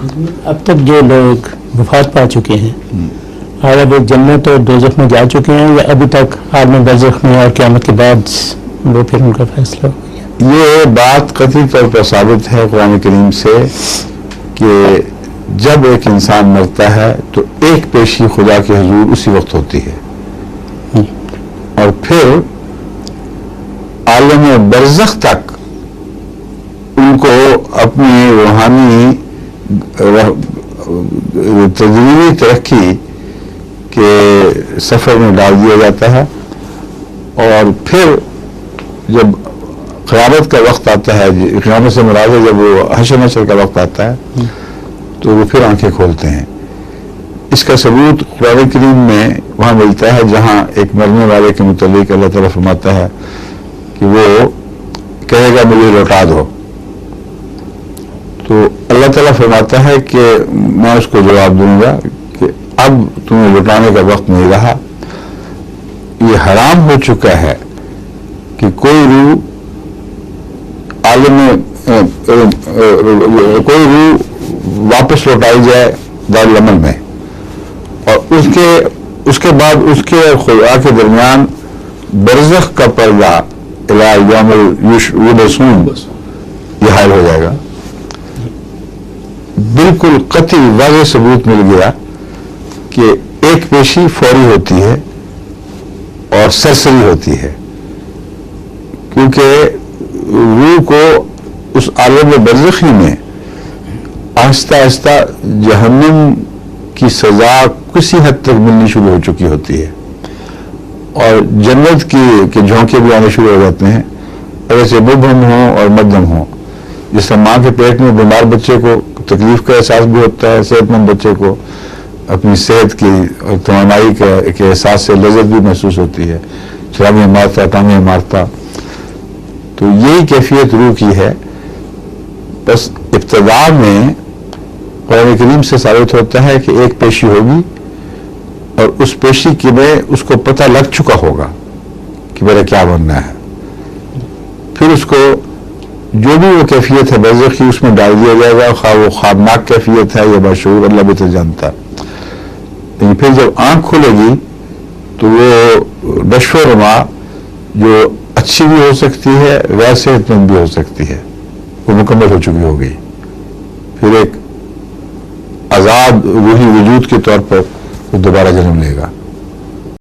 اب تک جو لوگ وفات پا چکے ہیں آیا وہ جنت اور دوزخ میں جا چکے ہیں یا ابھی تک عالم برزخ میں اور قیامت کے بعد وہ پھر ان کا فیصلہ ہو گیا؟ یہ بات قطعی طور پر ثابت ہے قرآن کریم سے کہ جب ایک انسان مرتا ہے تو ایک پیشی خدا کے حضور اسی وقت ہوتی ہے اور پھر عالم برزخ تک ان کو اپنی روحانی تدریجی ترقی کے سفر میں ڈال دیا جاتا ہے اور پھر جب قیامت کا وقت آتا ہے، قیامت سے مراد ہے جب وہ حشر نشر کا وقت آتا ہے تو وہ پھر آنکھیں کھولتے ہیں۔ اس کا ثبوت قرآن کریم میں وہاں ملتا ہے جہاں ایک مرنے والے کے متعلق اللہ تعالیٰ فرماتا ہے کہ وہ کہے گا مجھے لوٹا دو، تو اللہ تعالیٰ فرماتا ہے کہ میں اس کو جواب دوں گا کہ اب تمہیں لوٹانے کا وقت نہیں رہا، یہ حرام ہو چکا ہے کہ کوئی روح کوئی روح واپس لوٹائی جائے دارالعمل میں اور اس کے بعد اس کے خدا کے درمیان برزخ کا پردہ الی یوم یبعثون یہ حال ہو جائے گا۔ بالکل قطعی واضح ثبوت مل گیا کہ ایک پیشی فوری ہوتی ہے اور سرسری ہوتی ہے، کیونکہ روح کو اس عالم برزخی میں آہستہ آہستہ جہنم کی سزا کسی حد تک ملنی شروع ہو چکی ہوتی ہے اور جنت کے جھونکے بھی آنے شروع ہو جاتے ہیں، اگر سے مبہم ہوں اور مدھم ہوں۔ جس طرح ماں کے پیٹ میں بیمار بچے کو تکلیف کا احساس بھی ہوتا ہے، صحت مند بچے کو اپنی صحت کی اور توانائی کے احساس سے لذت بھی محسوس ہوتی ہے، چرامیں مارتا ٹانگیں مارتا، تو یہی کیفیت روح کی ہے۔ بس ابتدا میں قرآن کریم سے ثابت ہوتا ہے کہ ایک پیشی ہوگی اور اس پیشی کے میں اس کو پتہ لگ چکا ہوگا کہ میرا کیا بننا ہے، پھر اس کو جو بھی وہ کیفیت ہے برزخ کی اس میں ڈال دیا جائے گا، خواہ وہ خوابناک کیفیت ہے یا بشعور، اللہ بہتر جانتا ہے۔ لیکن پھر جب آنکھ کھلے گی تو وہ نشو و نما جو اچھی بھی ہو سکتی ہے، غیر صحت مند بھی ہو سکتی ہے، وہ مکمل ہو چکی ہوگی، پھر ایک آزاد روحی وجود کے طور پر وہ دوبارہ جنم لے گا۔